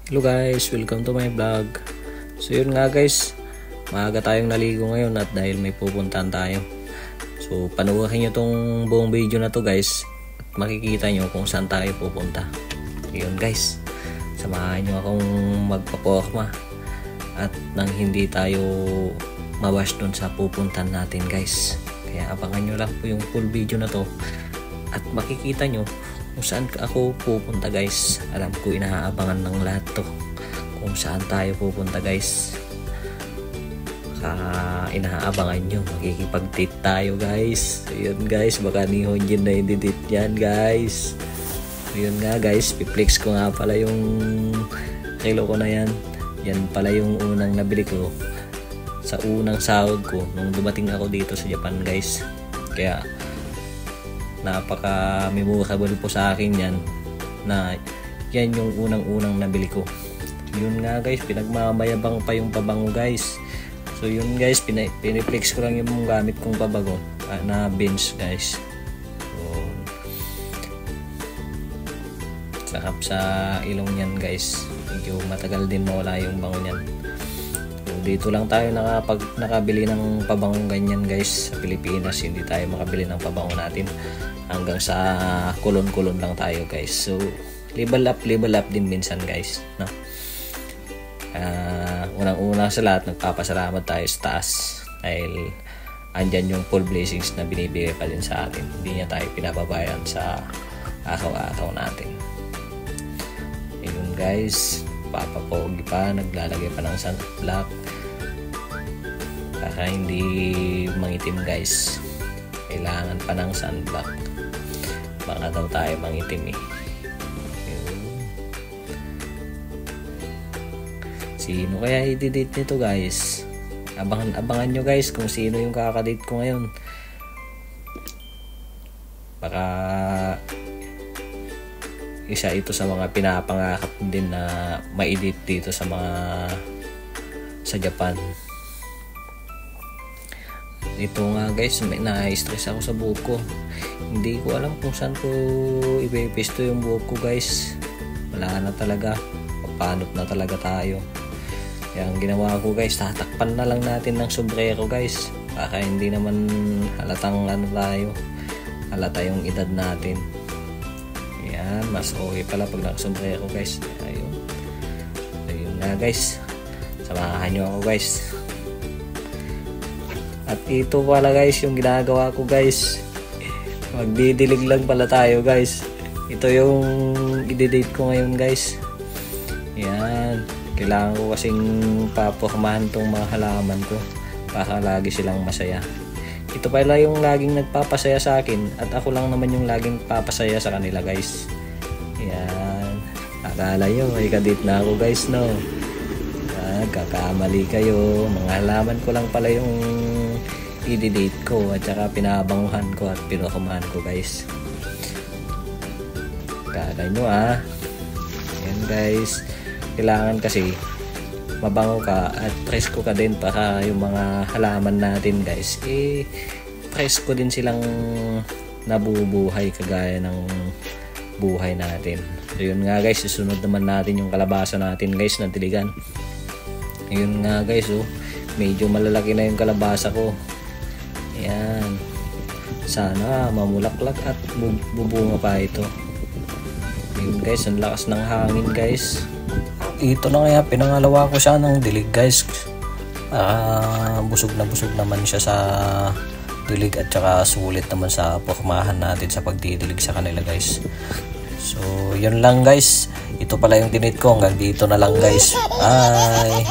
Hello guys, welcome to my vlog. So yun nga guys, maaga tayong naligo ngayon at dahil may pupuntahan tayo. So panuorin nyo tong buong video na to guys at makikita nyo kung saan tayo pupunta. Yun guys, samahan nyo akong magpaporma at nang hindi tayo mawash dun sa pupuntahan natin guys. Kaya abangan nyo lang po yung full video na to at makikita nyo kung saan ako pupunta guys. Alam ko inaabangan ng lahat to kung saan tayo pupunta guys. Inaabangan nyo, makikipag-date tayo guys. So yun guys, baka ni Honjin na i-date yan guys. So yun nga guys, piplex ko nga pala yung kilo ko na yan. Yan pala yung unang nabili ko sa unang sahod ko nung dumating ako dito sa Japan guys. Kaya napaka memorable po sa akin yan na yan yung unang nabili ko. Yun nga guys, pinagmamayabang pa yung pabango guys. So yun guys, piniplex ko lang yung gamit kong pabango na bench guys. So sarap sa ilong yan guys, medyo matagal din mawala yung bango nyan. So dito lang tayo nakabili ng pabangong ganyan guys sa Pilipinas. Hindi tayo makabili ng pabango natin, hanggang sa kulon-kulon lang tayo guys. So level up din minsan guys, no? Unang-una sa lahat, nagpapasalamat tayo sa taas dahil andyan yung full blessings na binibigay pa din sa atin. Hindi niya tayo pinababayan sa araw-araw natin. Ayun guys, papapogi pa, naglalagay pa ng sunblock para hindi mangitim guys. Kailangan pa ng sunblock, baka daw tayo mangitim eh. Sino kaya i-date nito guys? Abangan nyo guys kung sino yung kakadate ko ngayon. Baka isa ito sa mga pinapangakap din na ma-edit dito sa Japan. Ito nga guys, may na-stress ako sa buhok ko. Hindi ko alam kung saan ko ipepesto yung buhok ko guys. Wala na talaga, papanot na talaga tayo. Kaya ang ginawa ko guys, tatakpan na lang natin ng sombrero guys, para hindi naman halatang halata yung edad natin. Ayan, mas okay pala pag nakasombrero guys. Ayun na guys, samahan nyo ako guys. At ito pala guys yung ginagawa ko guys, magdidilig lang pala tayo guys. Ito yung i-date ko ngayon guys. Ayan, kailangan ko kasing papormahan tong mga halaman ko para lagi silang masaya. Ito pala yung laging nagpapasaya sa akin at ako lang naman yung laging papasaya sa kanila guys. Ayan, akala nyo may kadate na ako guys, no? Kakamali kayo, mga halaman ko lang pala yung i-date ko at saka pinabanguhan ko at pinukumahan ko guys. Akala nyo ayan guys, kailangan kasi mabango ka at presko ka din para yung mga halaman natin guys presko din silang nabubuhay kagaya ng buhay natin. So yun nga guys, susunod naman natin yung kalabasa natin guys na diligan. Yun nga guys, medyo malalaki na yung kalabasa ko. Ayan, sana mamulaklak at bubunga pa ito. Yun guys, ang lakas ng hangin guys. Ito na kaya pinangalawa ko siya ng dilig guys. Busog naman siya sa dilig at saka sulit naman sa pormahan natin sa pagdidilig sa kanila guys. So yun lang guys, ito pala yung dinate ko. Hanggang dito na lang guys, bye.